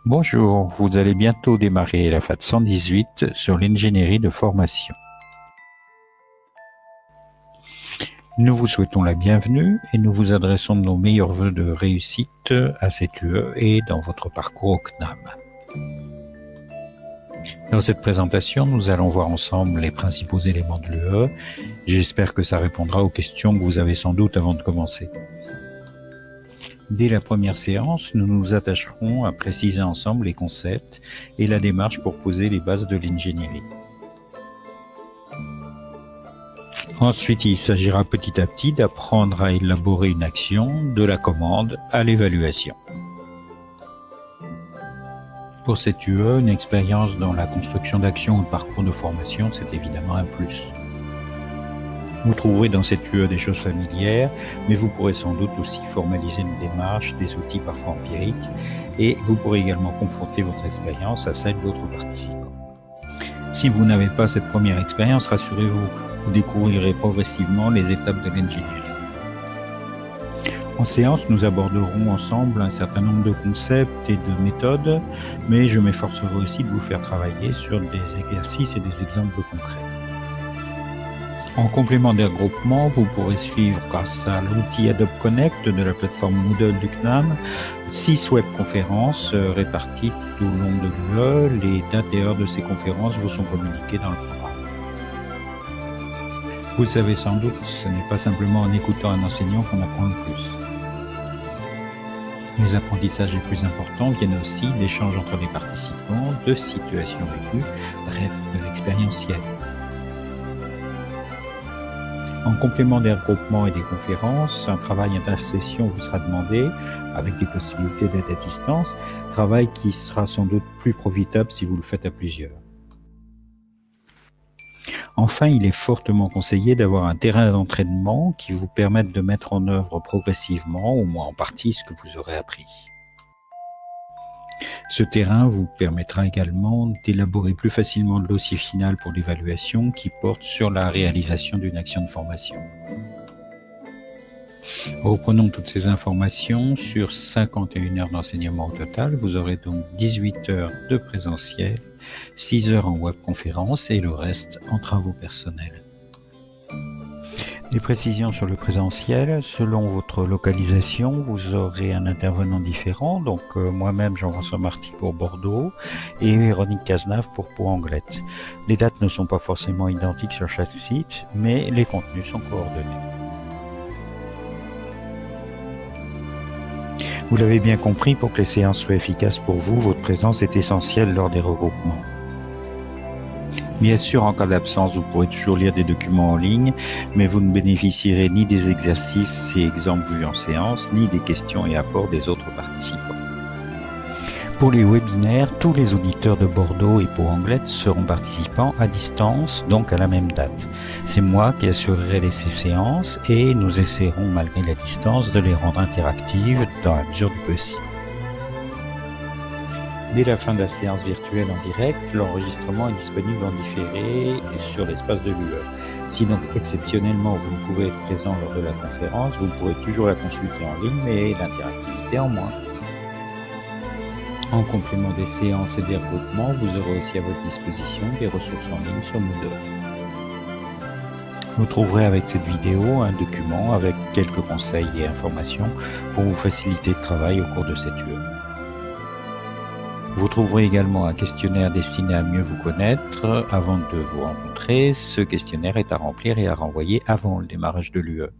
Bonjour, vous allez bientôt démarrer la FAT 118 sur l'ingénierie de formation. Nous vous souhaitons la bienvenue et nous vous adressons nos meilleurs vœux de réussite à cette UE et dans votre parcours au CNAM. Dans cette présentation, nous allons voir ensemble les principaux éléments de l'UE. J'espère que ça répondra aux questions que vous avez sans doute avant de commencer. Dès la première séance, nous nous attacherons à préciser ensemble les concepts et la démarche pour poser les bases de l'ingénierie. Ensuite, il s'agira petit à petit d'apprendre à élaborer une action, de la commande à l'évaluation. Pour cette UE, une expérience dans la construction d'actions ou de parcours de formation, c'est évidemment un plus. Vous trouverez dans cette UE des choses familières, mais vous pourrez sans doute aussi formaliser une démarche, des outils parfois empiriques, et vous pourrez également confronter votre expérience à celle d'autres participants. Si vous n'avez pas cette première expérience, rassurez-vous, vous découvrirez progressivement les étapes de l'ingénierie. En séance, nous aborderons ensemble un certain nombre de concepts et de méthodes, mais je m'efforcerai aussi de vous faire travailler sur des exercices et des exemples concrets. En complément des regroupements, vous pourrez suivre grâce à l'outil Adobe Connect de la plateforme Moodle du CNAM 6 webconférences réparties tout au long de l'UE. Les dates et heures de ces conférences vous sont communiquées dans le programme. Vous le savez sans doute, ce n'est pas simplement en écoutant un enseignant qu'on apprend le plus. Les apprentissages les plus importants viennent aussi d'échanges entre les participants, de situations vécues, bref, de l'expérientiel. En complément des regroupements et des conférences, un travail intersession vous sera demandé, avec des possibilités d'aide à distance, travail qui sera sans doute plus profitable si vous le faites à plusieurs. Enfin, il est fortement conseillé d'avoir un terrain d'entraînement qui vous permette de mettre en œuvre progressivement, au moins en partie, ce que vous aurez appris. Ce terrain vous permettra également d'élaborer plus facilement le dossier final pour l'évaluation qui porte sur la réalisation d'une action de formation. Reprenons toutes ces informations. Sur 51 heures d'enseignement au total, vous aurez donc 18 heures de présentiel, 6 heures en webconférence et le reste en travaux personnels. Des précisions sur le présentiel, selon votre localisation, vous aurez un intervenant différent, donc moi-même Jean-François Marty pour Bordeaux et Véronique Cazenave pour Pau-Anglette. Les dates ne sont pas forcément identiques sur chaque site, mais les contenus sont coordonnés. Vous l'avez bien compris, pour que les séances soient efficaces pour vous, votre présence est essentielle lors des regroupements. Bien sûr, en cas d'absence, vous pourrez toujours lire des documents en ligne, mais vous ne bénéficierez ni des exercices et exemples vus en séance, ni des questions et apports des autres participants. Pour les webinaires, tous les auditeurs de Bordeaux et Pau-Anglette seront participants à distance, donc à la même date. C'est moi qui assurerai ces séances et nous essaierons, malgré la distance, de les rendre interactives dans la mesure du possible. Dès la fin de la séance virtuelle en direct, l'enregistrement est disponible en différé sur l'espace de l'UE. Si donc exceptionnellement vous ne pouvez être présent lors de la conférence, vous pourrez toujours la consulter en ligne, mais l'interactivité en moins. En complément des séances et des regroupements, vous aurez aussi à votre disposition des ressources en ligne sur Moodle. Vous trouverez avec cette vidéo un document avec quelques conseils et informations pour vous faciliter le travail au cours de cette UE. Vous trouverez également un questionnaire destiné à mieux vous connaître avant de vous rencontrer. Ce questionnaire est à remplir et à renvoyer avant le démarrage de l'UE.